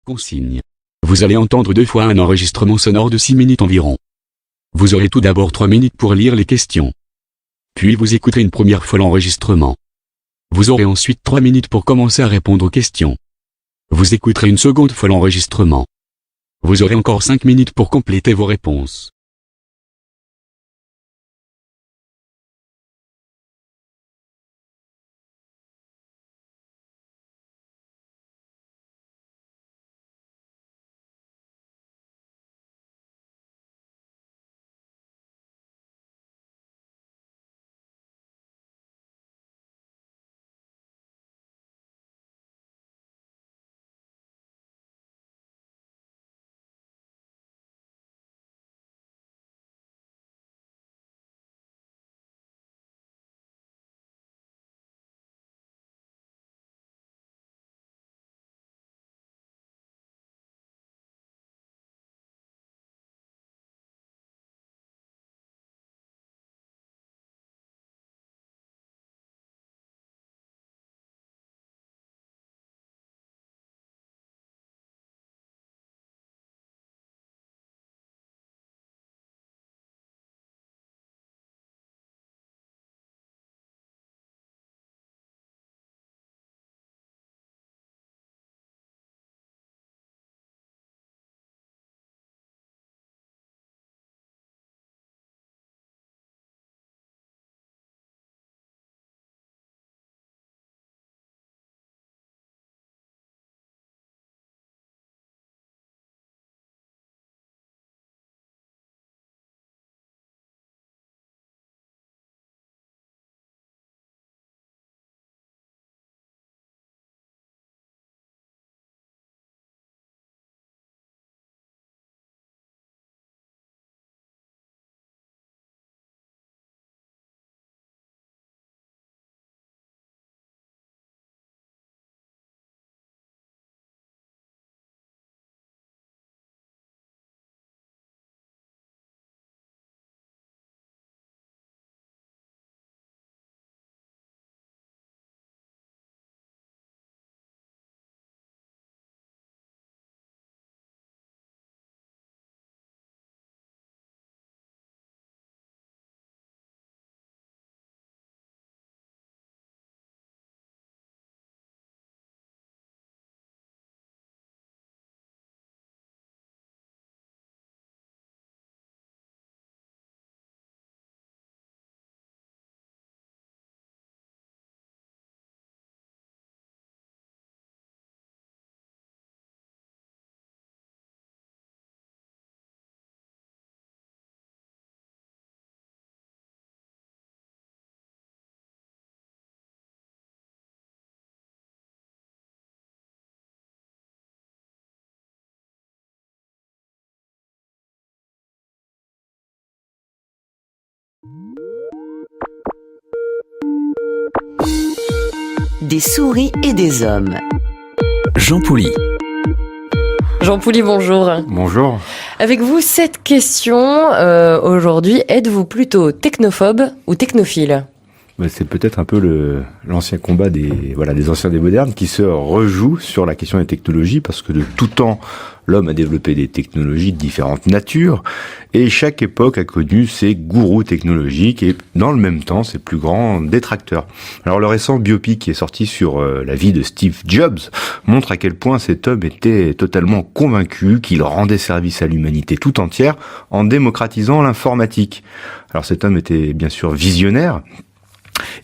Consigne. Vous allez entendre 2 fois un enregistrement sonore de 6 minutes environ. Vous aurez tout d'abord 3 minutes pour lire les questions. Puis vous écouterez une première fois l'enregistrement. Vous aurez ensuite 3 minutes pour commencer à répondre aux questions. Vous écouterez une seconde fois l'enregistrement. Vous aurez encore 5 minutes pour compléter vos réponses. Des souris et des hommes. Jean Pouly. Jean Pouly, bonjour. Bonjour. Avec vous, cette question aujourd'hui, êtes-vous plutôt technophobe ou technophile ? C'est peut-être un peu l'ancien combat des anciens des modernes qui se rejoue sur la question des technologies, parce que de tout temps, l'homme a développé des technologies de différentes natures, et chaque époque a connu ses gourous technologiques et dans le même temps ses plus grands détracteurs. Alors le récent biopic qui est sorti sur la vie de Steve Jobs montre à quel point cet homme était totalement convaincu qu'il rendait service à l'humanité tout entière en démocratisant l'informatique. Alors cet homme était bien sûr visionnaire,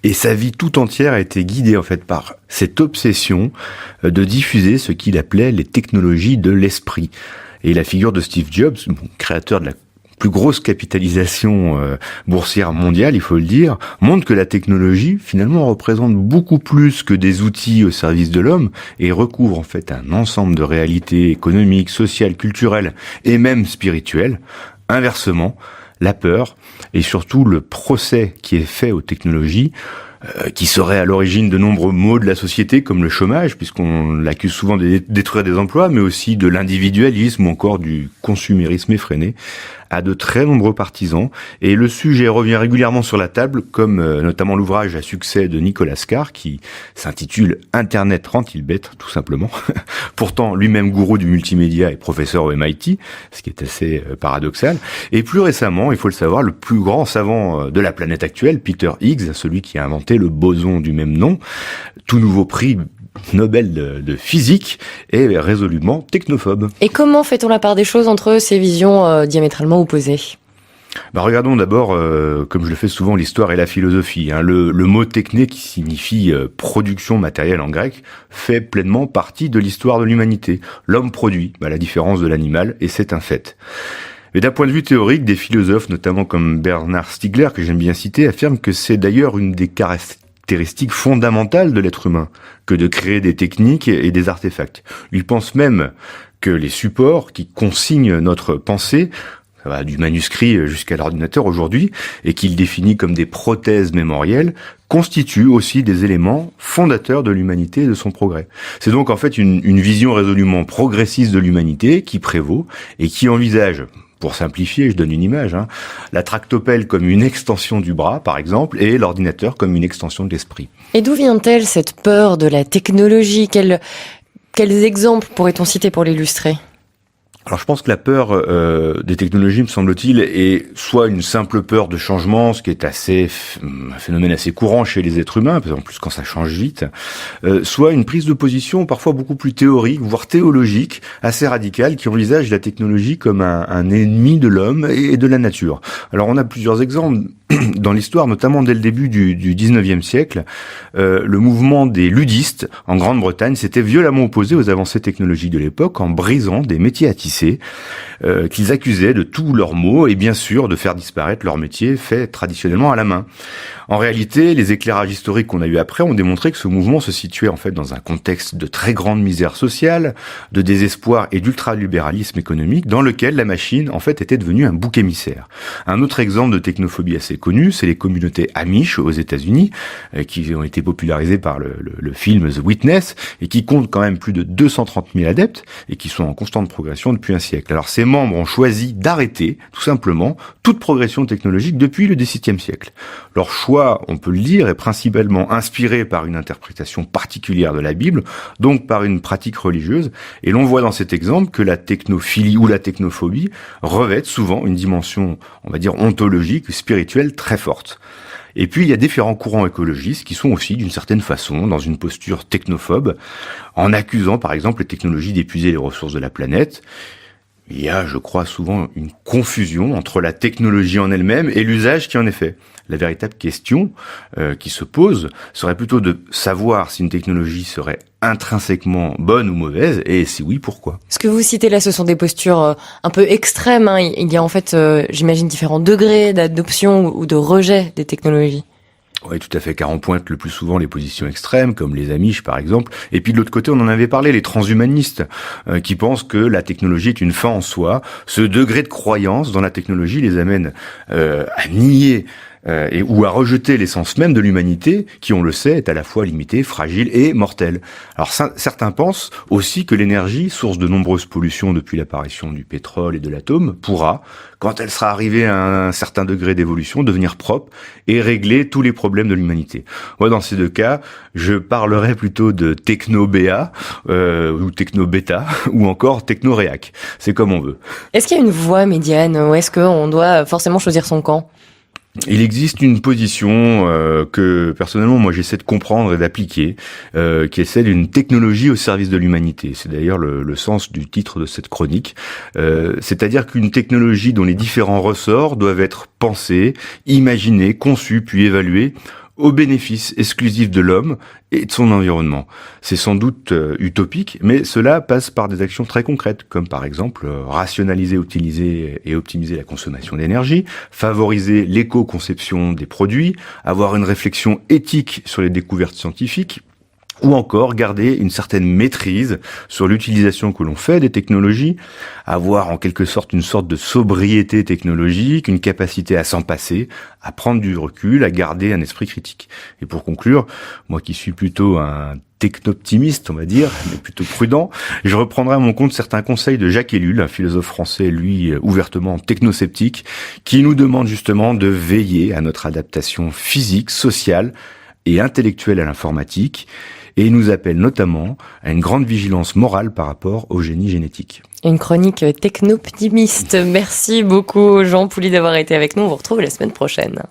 et sa vie tout entière a été guidée en fait par cette obsession de diffuser ce qu'il appelait les technologies de l'esprit. Et la figure de Steve Jobs, créateur de la plus grosse capitalisation boursière mondiale, il faut le dire, montre que la technologie finalement représente beaucoup plus que des outils au service de l'homme et recouvre en fait un ensemble de réalités économiques, sociales, culturelles et même spirituelles. Inversement, la peur et surtout le procès qui est fait aux technologies qui serait à l'origine de nombreux maux de la société, comme le chômage, puisqu'on l'accuse souvent de détruire des emplois, mais aussi de l'individualisme ou encore du consumérisme effréné, a de très nombreux partisans. Et le sujet revient régulièrement sur la table, comme notamment l'ouvrage à succès de Nicolas Carr, qui s'intitule « Internet rend-il bête ?» tout simplement. Pourtant, lui-même gourou du multimédia et professeur au MIT, ce qui est assez paradoxal. Et plus récemment, il faut le savoir, le plus grand savant de la planète actuelle, Peter Higgs, celui qui a inventé le boson du même nom, tout nouveau prix Nobel de physique, est résolument technophobe. Et comment fait-on la part des choses entre ces visions diamétralement opposées ? Regardons d'abord, comme je le fais souvent, l'histoire et la philosophie. Le mot techné, qui signifie production matérielle en grec, fait pleinement partie de l'histoire de l'humanité. L'homme produit, à la différence de l'animal, et c'est un fait. Mais d'un point de vue théorique, des philosophes, notamment comme Bernard Stiegler, que j'aime bien citer, affirment que c'est d'ailleurs une des caractéristiques fondamentales de l'être humain, que de créer des techniques et des artefacts. Il pense même que les supports qui consignent notre pensée, ça va du manuscrit jusqu'à l'ordinateur aujourd'hui, et qu'il définit comme des prothèses mémorielles, constituent aussi des éléments fondateurs de l'humanité et de son progrès. C'est donc en fait une vision résolument progressiste de l'humanité qui prévaut et qui envisage, pour simplifier, je donne une image, la tractopelle comme une extension du bras, par exemple, et l'ordinateur comme une extension de l'esprit. Et d'où vient-elle cette peur de la technologie ? Quels exemples pourrait-on citer pour l'illustrer ? Alors je pense que la peur des technologies, me semble-t-il, est soit une simple peur de changement, ce qui est un phénomène assez courant chez les êtres humains, en plus quand ça change vite, soit une prise de position parfois beaucoup plus théorique, voire théologique, assez radicale, qui envisage la technologie comme un ennemi de l'homme et de la nature. Alors on a plusieurs exemples dans l'histoire, notamment dès le début du 19e siècle. Le mouvement des ludistes en Grande-Bretagne s'était violemment opposé aux avancées technologiques de l'époque en brisant des métiers à tisser qu'ils accusaient de tous leurs maux et bien sûr de faire disparaître leur métier fait traditionnellement à la main. En réalité, les éclairages historiques qu'on a eu après ont démontré que ce mouvement se situait en fait dans un contexte de très grande misère sociale, de désespoir et d'ultralibéralisme économique dans lequel la machine en fait était devenue un bouc émissaire. Un autre exemple de technophobie assez connu, c'est les communautés Amish aux États-Unis qui ont été popularisées par le film The Witness et qui comptent quand même plus de 230 000 adeptes et qui sont en constante progression depuis un siècle. Alors ces membres ont choisi d'arrêter tout simplement toute progression technologique depuis le XVIIe siècle. Leur choix, on peut le dire, est principalement inspiré par une interprétation particulière de la Bible, donc par une pratique religieuse, et l'on voit dans cet exemple que la technophilie ou la technophobie revêtent souvent une dimension, on va dire, ontologique, spirituelle très forte. Et puis, il y a différents courants écologistes qui sont aussi, d'une certaine façon, dans une posture technophobe, en accusant, par exemple, les technologies d'épuiser les ressources de la planète. Il y a, je crois, souvent une confusion entre la technologie en elle-même et l'usage qui en est fait. La véritable question qui se pose serait plutôt de savoir si une technologie serait intrinsèquement bonne ou mauvaise, et si oui, pourquoi. Ce que vous citez là, ce sont des postures un peu extrêmes. Il y a en fait, j'imagine, différents degrés d'adoption ou de rejet des technologies. Oui, tout à fait, car on pointe le plus souvent les positions extrêmes, comme les Amish par exemple, et puis de l'autre côté, on en avait parlé, les transhumanistes, qui pensent que la technologie est une fin en soi. Ce degré de croyance dans la technologie les amène à nier ou à rejeter l'essence même de l'humanité, qui, on le sait, est à la fois limitée, fragile et mortelle. Alors certains pensent aussi que l'énergie, source de nombreuses pollutions depuis l'apparition du pétrole et de l'atome, pourra, quand elle sera arrivée à un certain degré d'évolution, devenir propre et régler tous les problèmes de l'humanité. Moi, dans ces deux cas, je parlerais plutôt de techno-BA, ou techno-bêta, ou encore techno-réac. C'est comme on veut. Est-ce qu'il y a une voie médiane, ou est-ce qu'on doit forcément choisir son camp ? Il existe une position que personnellement moi j'essaie de comprendre et d'appliquer, qui est celle d'une technologie au service de l'humanité. C'est d'ailleurs le sens du titre de cette chronique. C'est-à-dire qu'une technologie dont les différents ressorts doivent être pensés, imaginés, conçus puis évalués au bénéfice exclusif de l'homme et de son environnement. C'est sans doute utopique, mais cela passe par des actions très concrètes, comme par exemple rationaliser, utiliser et optimiser la consommation d'énergie, favoriser l'éco-conception des produits, avoir une réflexion éthique sur les découvertes scientifiques, ou encore garder une certaine maîtrise sur l'utilisation que l'on fait des technologies, avoir en quelque sorte une sorte de sobriété technologique, une capacité à s'en passer, à prendre du recul, à garder un esprit critique. Et pour conclure, moi qui suis plutôt un techno-optimiste, on va dire, mais plutôt prudent, je reprendrai à mon compte certains conseils de Jacques Ellul, un philosophe français, lui, ouvertement technosceptique, qui nous demande justement de veiller à notre adaptation physique, sociale et intellectuelle à l'informatique, et il nous appelle notamment à une grande vigilance morale par rapport au génie génétique. Une chronique techno-optimiste. Merci beaucoup Jean Pouli d'avoir été avec nous. On vous retrouve la semaine prochaine.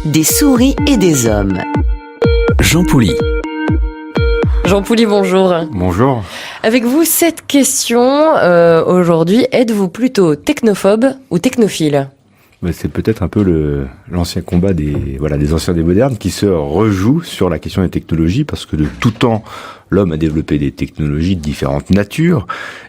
Des souris et des hommes. Jean Pouli. Jean Pouli, bonjour. Bonjour. Avec vous, cette question aujourd'hui, êtes-vous plutôt technophobe ou technophile ? C'est peut-être un peu l'ancien combat des anciens des modernes qui se rejoue sur la question des technologies, parce que de tout temps, l'homme a développé des technologies de différentes natures,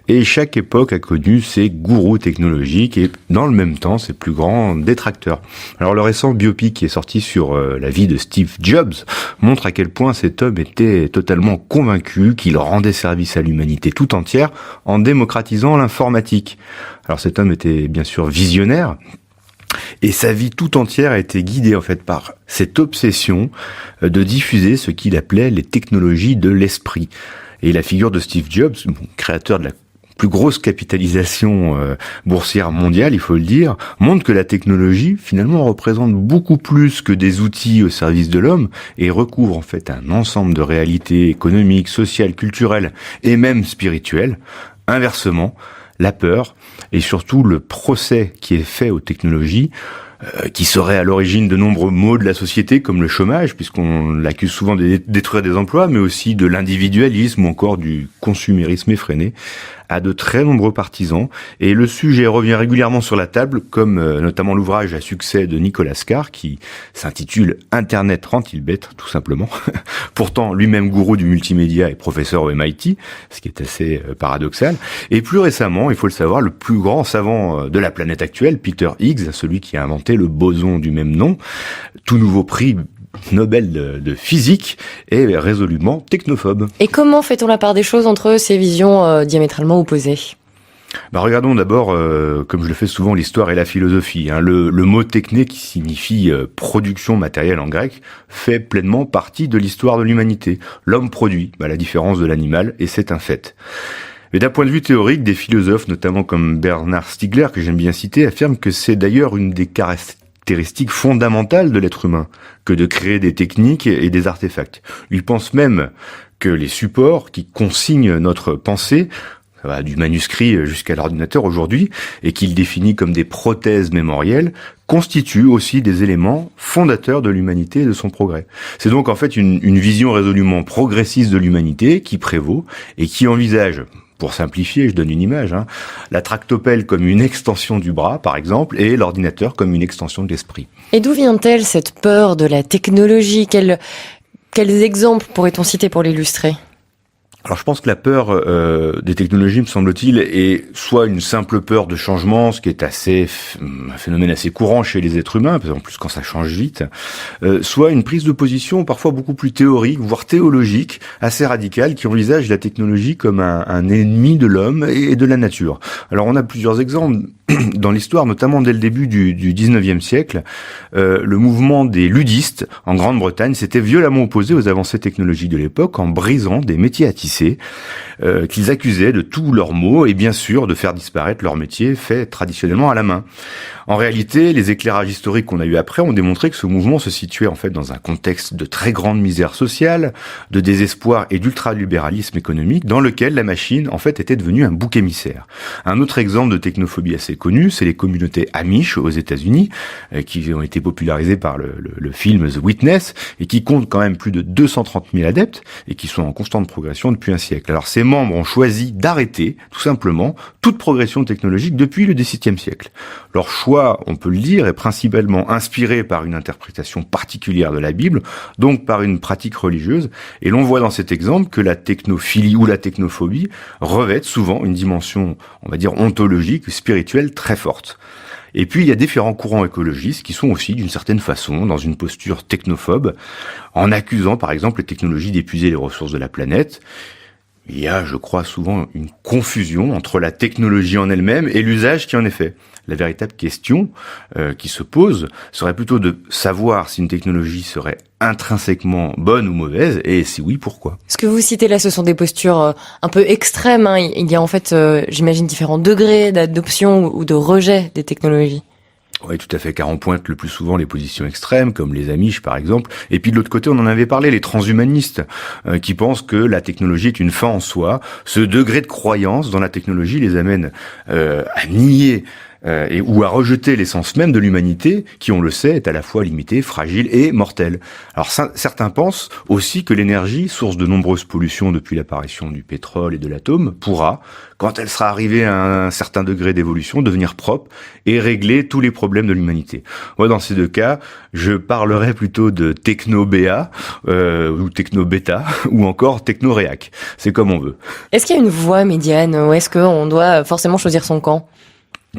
et chaque époque a connu ses gourous technologiques et dans le même temps ses plus grands détracteurs. Alors le récent biopic qui est sorti sur la vie de Steve Jobs montre à quel point cet homme était totalement convaincu qu'il rendait service à l'humanité tout entière en démocratisant l'informatique. Alors cet homme était bien sûr visionnaire, et sa vie tout entière a été guidée en fait par cette obsession de diffuser ce qu'il appelait les technologies de l'esprit. Et la figure de Steve Jobs, créateur de la plus grosse capitalisation boursière mondiale, il faut le dire, montre que la technologie finalement représente beaucoup plus que des outils au service de l'homme et recouvre en fait un ensemble de réalités économiques, sociales, culturelles et même spirituelles. Inversement, la peur et surtout le procès qui est fait aux technologies qui serait à l'origine de nombreux maux de la société, comme le chômage, puisqu'on l'accuse souvent de détruire des emplois, mais aussi de l'individualisme ou encore du consumérisme effréné, a de très nombreux partisans. Et le sujet revient régulièrement sur la table, comme notamment l'ouvrage à succès de Nicolas Carr, qui s'intitule « Internet rend-il bête ?» tout simplement. Pourtant, lui-même gourou du multimédia et professeur au MIT, ce qui est assez paradoxal. Et plus récemment, il faut le savoir, le plus grand savant de la planète actuelle, Peter Higgs, celui qui a inventé le boson du même nom, tout nouveau prix Nobel de physique, est résolument technophobe. Et comment fait-on la part des choses entre ces visions diamétralement opposées ? Regardons d'abord, comme je le fais souvent, l'histoire et la philosophie. Le mot techné, qui signifie production matérielle en grec, fait pleinement partie de l'histoire de l'humanité. L'homme produit, à la différence de l'animal, et c'est un fait. Mais d'un point de vue théorique, des philosophes, notamment comme Bernard Stiegler, que j'aime bien citer, affirment que c'est d'ailleurs une des caractéristiques fondamentales de l'être humain, que de créer des techniques et des artefacts. Ils pensent même que les supports qui consignent notre pensée, ça va du manuscrit jusqu'à l'ordinateur aujourd'hui, et qu'il définit comme des prothèses mémorielles, constituent aussi des éléments fondateurs de l'humanité et de son progrès. C'est donc en fait une vision résolument progressiste de l'humanité qui prévaut et qui envisage, pour simplifier, je donne une image, la tractopelle comme une extension du bras, par exemple, et l'ordinateur comme une extension de l'esprit. Et d'où vient-elle cette peur de la technologie ? Quels exemples pourrait-on citer pour l'illustrer ? Alors je pense que la peur des technologies, me semble-t-il, est soit une simple peur de changement, ce qui est un phénomène assez courant chez les êtres humains, parce qu'en plus quand ça change vite, soit une prise de position parfois beaucoup plus théorique, voire théologique, assez radicale, qui envisage la technologie comme un ennemi de l'homme et de la nature. Alors on a plusieurs exemples dans l'histoire, notamment dès le début du 19e siècle. Le mouvement des ludistes en Grande-Bretagne s'était violemment opposé aux avancées technologiques de l'époque en brisant des métiers à tisser qu'ils accusaient de tous leurs maux et bien sûr de faire disparaître leur métier fait traditionnellement à la main. En réalité, les éclairages historiques qu'on a eu après ont démontré que ce mouvement se situait en fait dans un contexte de très grande misère sociale, de désespoir et d'ultralibéralisme économique dans lequel la machine en fait était devenue un bouc émissaire. Un autre exemple de technophobie assez connu, c'est les communautés Amish aux États-Unis qui ont été popularisées par le film The Witness et qui comptent quand même plus de 230 000 adeptes et qui sont en constante progression depuis un siècle. Alors ces membres ont choisi d'arrêter tout simplement toute progression technologique depuis le XVIIe siècle. Leur choix, on peut le dire, est principalement inspiré par une interprétation particulière de la Bible, donc par une pratique religieuse, et l'on voit dans cet exemple que la technophilie ou la technophobie revêtent souvent une dimension, on va dire, ontologique, spirituelle très forte. Et puis il y a différents courants écologistes qui sont aussi d'une certaine façon dans une posture technophobe, en accusant par exemple les technologies d'épuiser les ressources de la planète. Il y a, je crois, souvent une confusion entre la technologie en elle-même et l'usage qui en est fait. La véritable question qui se pose serait plutôt de savoir si une technologie serait intrinsèquement bonne ou mauvaise, et si oui, pourquoi. Ce que vous citez là, ce sont des postures un peu extrêmes. Il y a en fait, j'imagine, différents degrés d'adoption ou de rejet des technologies. Oui, tout à fait, car on pointe le plus souvent les positions extrêmes, comme les Amish par exemple, et puis de l'autre côté, on en avait parlé, les transhumanistes, qui pensent que la technologie est une fin en soi. Ce degré de croyance dans la technologie les amène à nier ou à rejeter l'essence même de l'humanité, qui, on le sait, est à la fois limitée, fragile et mortelle. Alors certains pensent aussi que l'énergie, source de nombreuses pollutions depuis l'apparition du pétrole et de l'atome, pourra, quand elle sera arrivée à un certain degré d'évolution, devenir propre et régler tous les problèmes de l'humanité. Moi, dans ces deux cas, je parlerais plutôt de techno-BA, ou techno-bêta, ou encore techno-réac. C'est comme on veut. Est-ce qu'il y a une voie médiane, ou est-ce qu'on doit forcément choisir son camp ?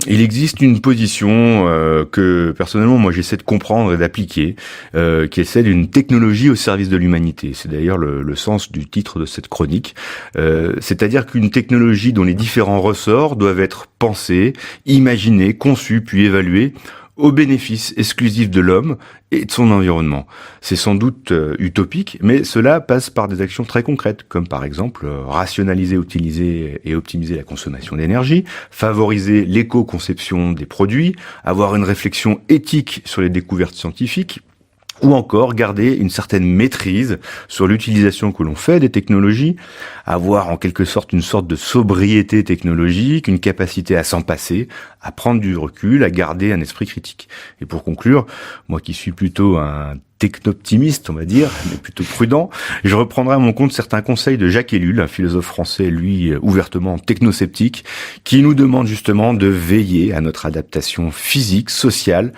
Il existe une position que personnellement moi j'essaie de comprendre et d'appliquer, qui est celle d'une technologie au service de l'humanité. C'est d'ailleurs le sens du titre de cette chronique. C'est-à-dire qu'une technologie dont les différents ressorts doivent être pensés, imaginés, conçus puis évalués au bénéfice exclusif de l'homme et de son environnement. C'est sans doute utopique, mais cela passe par des actions très concrètes, comme par exemple rationaliser, utiliser et optimiser la consommation d'énergie, favoriser l'éco-conception des produits, avoir une réflexion éthique sur les découvertes scientifiques, ou encore garder une certaine maîtrise sur l'utilisation que l'on fait des technologies, avoir en quelque sorte une sorte de sobriété technologique, une capacité à s'en passer, à prendre du recul, à garder un esprit critique. Et pour conclure, moi qui suis plutôt un techno-optimiste, on va dire, mais plutôt prudent, je reprendrai à mon compte certains conseils de Jacques Ellul, un philosophe français, lui, ouvertement technosceptique, qui nous demande justement de veiller à notre adaptation physique, sociale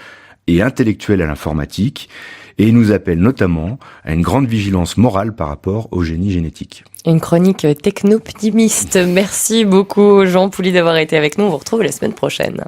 et intellectuelle à l'informatique, et il nous appelle notamment à une grande vigilance morale par rapport au génie génétique. Une chronique techno-optimiste. Merci beaucoup Jean Pouly d'avoir été avec nous. On vous retrouve la semaine prochaine.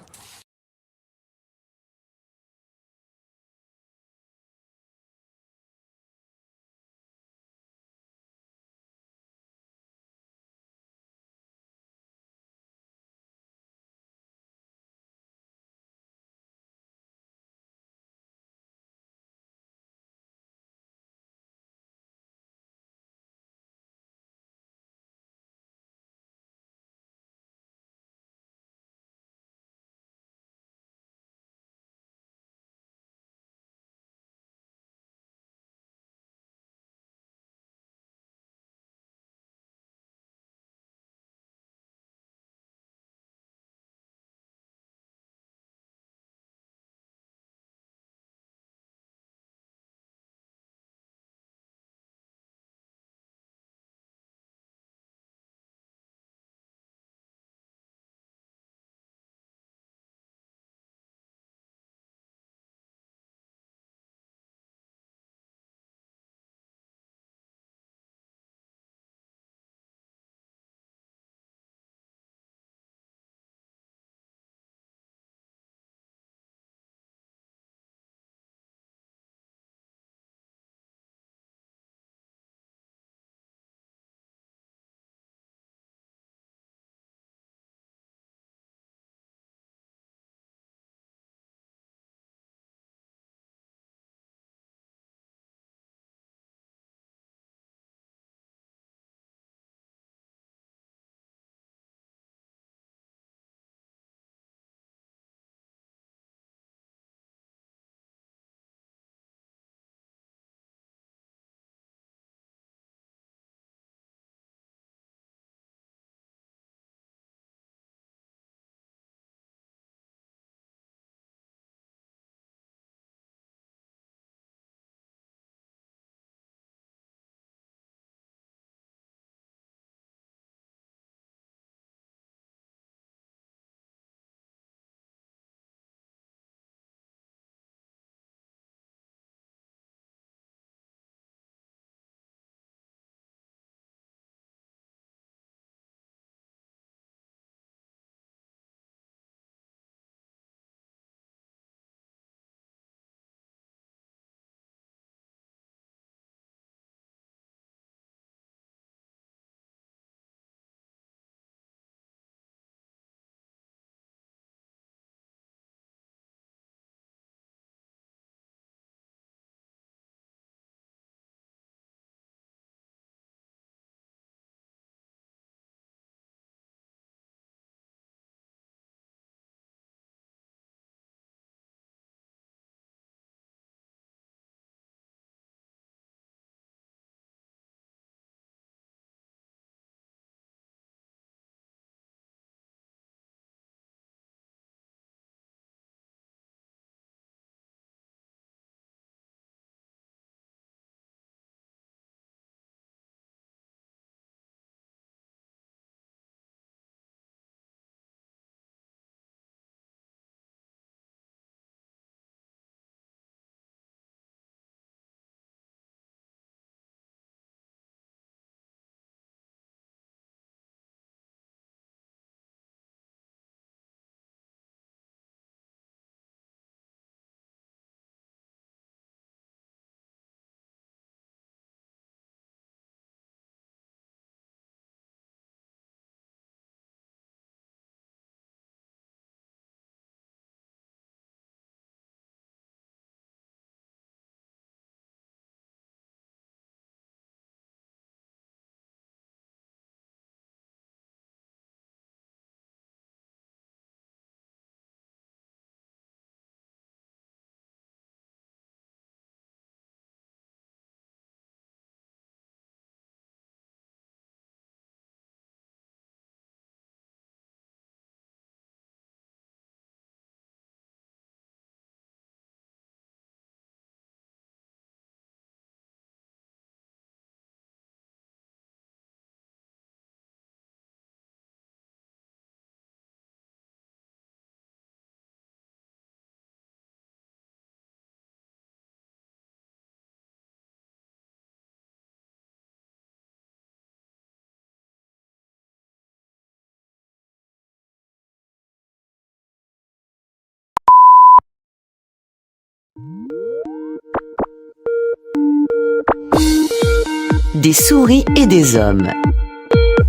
Des souris et des hommes.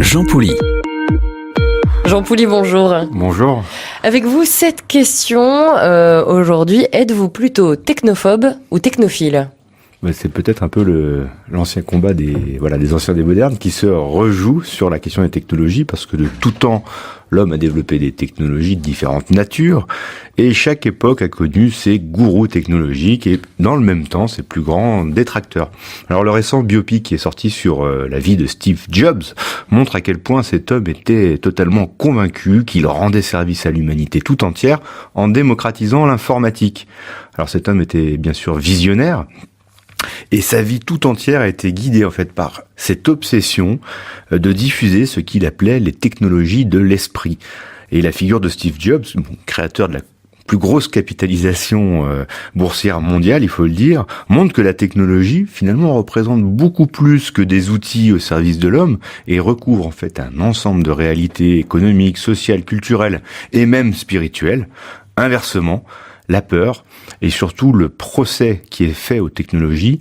Jean Pouly. Jean Pouly, bonjour. Bonjour. Avec vous, cette question aujourd'hui, êtes-vous plutôt technophobe ou technophile ? C'est peut-être un peu l'ancien combat des anciens des modernes qui se rejoue sur la question des technologies, parce que de tout temps, l'homme a développé des technologies de différentes natures, et chaque époque a connu ses gourous technologiques et dans le même temps ses plus grands détracteurs. Alors le récent biopic qui est sorti sur la vie de Steve Jobs montre à quel point cet homme était totalement convaincu qu'il rendait service à l'humanité tout entière en démocratisant l'informatique. Alors cet homme était bien sûr visionnaire, et sa vie tout entière a été guidée en fait par cette obsession de diffuser ce qu'il appelait les technologies de l'esprit. Et la figure de Steve Jobs, créateur de la plus grosse capitalisation boursière mondiale, il faut le dire, montre que la technologie finalement représente beaucoup plus que des outils au service de l'homme et recouvre en fait un ensemble de réalités économiques, sociales, culturelles et même spirituelles. Inversement, la peur et surtout le procès qui est fait aux technologies,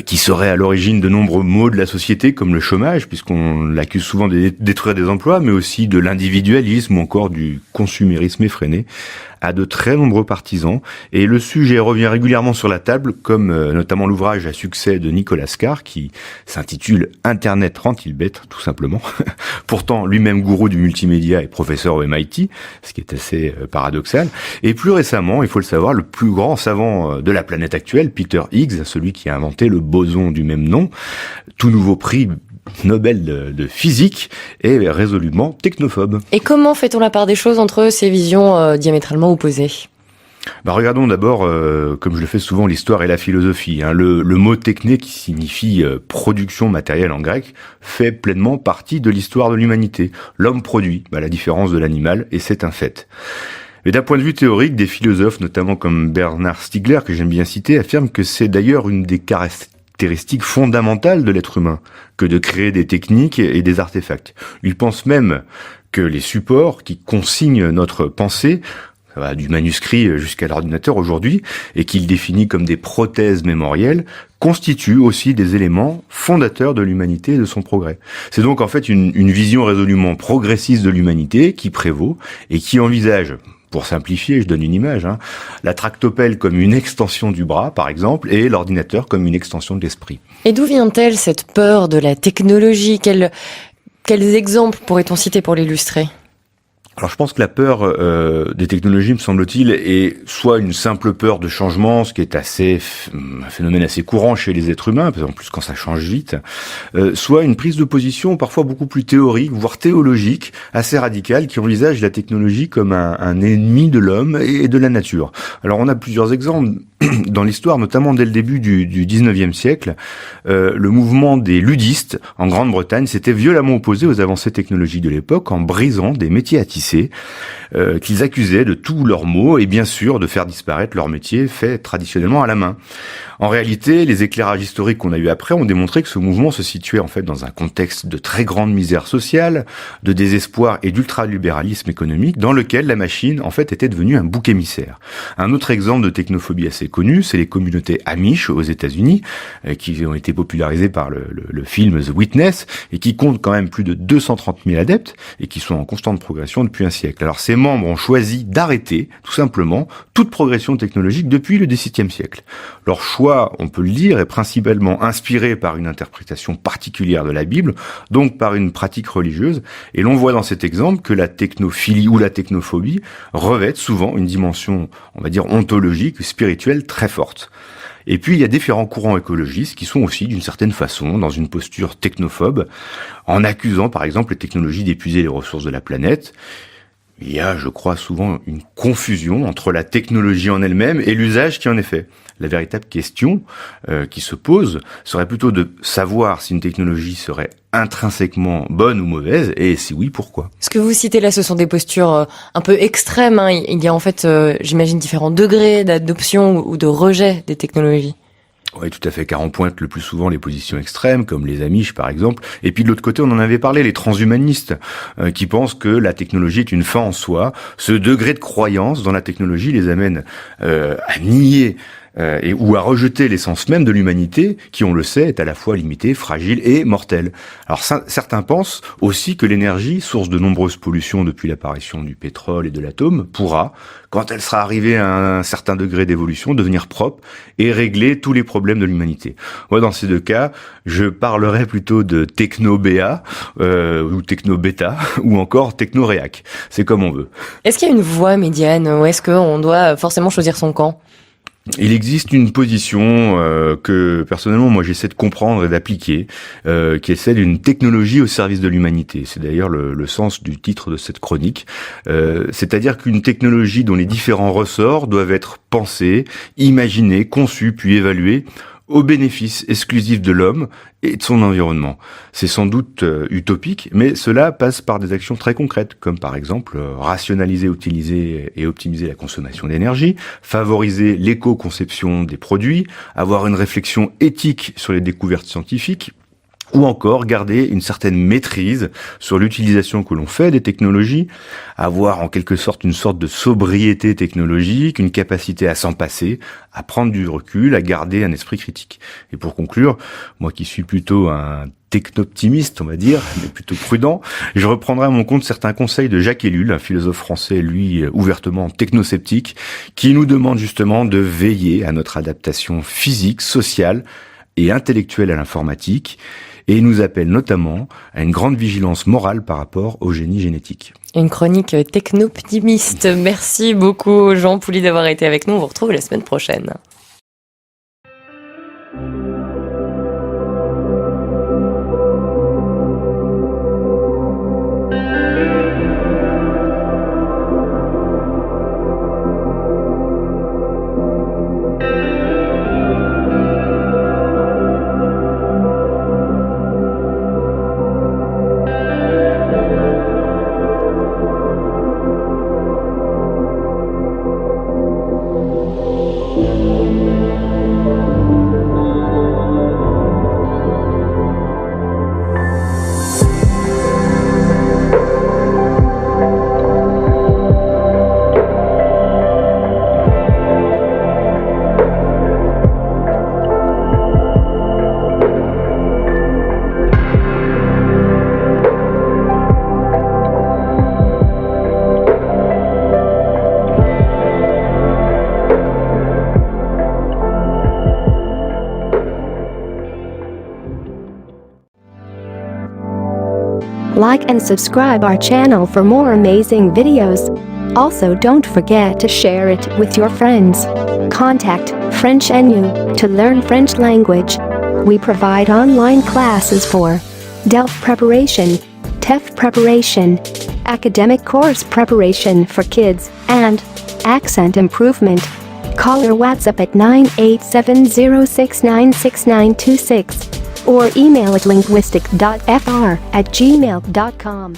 qui serait à l'origine de nombreux maux de la société comme le chômage, puisqu'on l'accuse souvent de détruire des emplois, mais aussi de l'individualisme ou encore du consumérisme effréné, a de très nombreux partisans, et le sujet revient régulièrement sur la table, comme notamment l'ouvrage à succès de Nicolas Carr, qui s'intitule « Internet rend-il bête ?» tout simplement. Pourtant, lui-même gourou du multimédia et professeur au MIT, ce qui est assez paradoxal. Et plus récemment, il faut le savoir, le plus grand savant de la planète actuelle, Peter Higgs, celui qui a inventé le boson du même nom, tout nouveau prix Nobel de physique, est résolument technophobe. Et comment fait-on la part des choses entre ces visions diamétralement opposées ? Regardons d'abord, comme je le fais souvent, l'histoire et la philosophie. Le mot techné, qui signifie production matérielle en grec, fait pleinement partie de l'histoire de l'humanité. L'homme produit, à la différence de l'animal, et c'est un fait. Mais d'un point de vue théorique, des philosophes, notamment comme Bernard Stiegler, que j'aime bien citer, affirment que c'est d'ailleurs une des caractéristiques fondamentales de l'être humain que de créer des techniques et des artefacts. Il pense même que les supports qui consignent notre pensée, ça va du manuscrit jusqu'à l'ordinateur aujourd'hui, et qu'il définit comme des prothèses mémorielles, constituent aussi des éléments fondateurs de l'humanité et de son progrès. C'est donc en fait une vision résolument progressiste de l'humanité qui prévaut et qui envisage, pour simplifier, je donne une image, la tractopelle comme une extension du bras, par exemple, et l'ordinateur comme une extension de l'esprit. Et d'où vient-elle cette peur de la technologie ? Quels exemples pourrait-on citer pour l'illustrer ? Alors je pense que la peur des technologies, me semble-t-il, est soit une simple peur de changement, ce qui est un phénomène assez courant chez les êtres humains, en plus quand ça change vite, soit une prise de position parfois beaucoup plus théorique, voire théologique, assez radicale, qui envisage la technologie comme un ennemi de l'homme et de la nature. Alors on a plusieurs exemples dans l'histoire, notamment dès le début du 19e siècle. Le mouvement des ludistes en Grande-Bretagne s'était violemment opposé aux avancées technologiques de l'époque en brisant des métiers à tisser qu'ils accusaient de tous leurs maux et bien sûr de faire disparaître leur métier fait traditionnellement à la main. En réalité, les éclairages historiques qu'on a eu après ont démontré que ce mouvement se situait en fait dans un contexte de très grande misère sociale, de désespoir et d'ultralibéralisme économique dans lequel la machine en fait était devenue un bouc émissaire. Un autre exemple de technophobie assez connu, c'est les communautés Amish aux États-Unis qui ont été popularisées par le film The Witness et qui comptent quand même plus de 230 000 adeptes et qui sont en constante progression depuis un siècle. Alors ces membres ont choisi d'arrêter tout simplement toute progression technologique depuis le XVIIe siècle. Leur choix, on peut le dire, est principalement inspiré par une interprétation particulière de la Bible, donc par une pratique religieuse, et l'on voit dans cet exemple que la technophilie ou la technophobie revêtent souvent une dimension, on va dire, ontologique, spirituelle très forte. Et puis, il y a différents courants écologistes qui sont aussi, d'une certaine façon, dans une posture technophobe, en accusant, par exemple, les technologies d'épuiser les ressources de la planète. Il y a, je crois, souvent une confusion entre la technologie en elle-même et l'usage qui en est fait. La véritable question qui se pose serait plutôt de savoir si une technologie serait intrinsèquement bonne ou mauvaise, et si oui, pourquoi. Ce que vous citez là, ce sont des postures un peu extrêmes. Il y a en fait, j'imagine, différents degrés d'adoption ou de rejet des technologies. Oui, tout à fait, car on pointe le plus souvent les positions extrêmes, comme les Amish par exemple, et puis de l'autre côté, on en avait parlé, les transhumanistes, qui pensent que la technologie est une fin en soi. Ce degré de croyance dans la technologie les amène à nier ou à rejeter l'essence même de l'humanité, qui, on le sait, est à la fois limitée, fragile et mortelle. Alors certains pensent aussi que l'énergie, source de nombreuses pollutions depuis l'apparition du pétrole et de l'atome, pourra, quand elle sera arrivée à un certain degré d'évolution, devenir propre et régler tous les problèmes de l'humanité. Moi, dans ces deux cas, je parlerais plutôt de techno-BA, ou techno-bêta, ou encore techno-réac. C'est comme on veut. Est-ce qu'il y a une voie médiane ou est-ce qu'on doit forcément choisir son camp ? Il existe une position que personnellement moi j'essaie de comprendre et d'appliquer, qui est celle d'une technologie au service de l'humanité. C'est d'ailleurs le sens du titre de cette chronique. C'est-à-dire qu'une technologie dont les différents ressorts doivent être pensés, imaginés, conçus puis évalués au bénéfice exclusif de l'homme et de son environnement. C'est sans doute utopique, mais cela passe par des actions très concrètes, comme par exemple rationaliser, utiliser et optimiser la consommation d'énergie, favoriser l'éco-conception des produits, avoir une réflexion éthique sur les découvertes scientifiques, ou encore garder une certaine maîtrise sur l'utilisation que l'on fait des technologies, avoir en quelque sorte une sorte de sobriété technologique, une capacité à s'en passer, à prendre du recul, à garder un esprit critique. Et pour conclure, moi qui suis plutôt un techno-optimiste, on va dire, mais plutôt prudent, je reprendrai à mon compte certains conseils de Jacques Ellul, un philosophe français, lui, ouvertement technosceptique, qui nous demande justement de veiller à notre adaptation physique, sociale et intellectuelle à l'informatique, et il nous appelle notamment à une grande vigilance morale par rapport au génie génétique. Une chronique techno-optimiste. Merci beaucoup Jean Pouli d'avoir été avec nous. On vous retrouve la semaine prochaine. Like and subscribe our channel for more amazing videos. Also don't forget to share it with your friends. Contact French NU to learn French language. We provide online classes for DELF preparation, TEF preparation, academic course preparation for kids, and accent improvement. Call or WhatsApp at 98706966926 or email at linguistic.fr@gmail.com.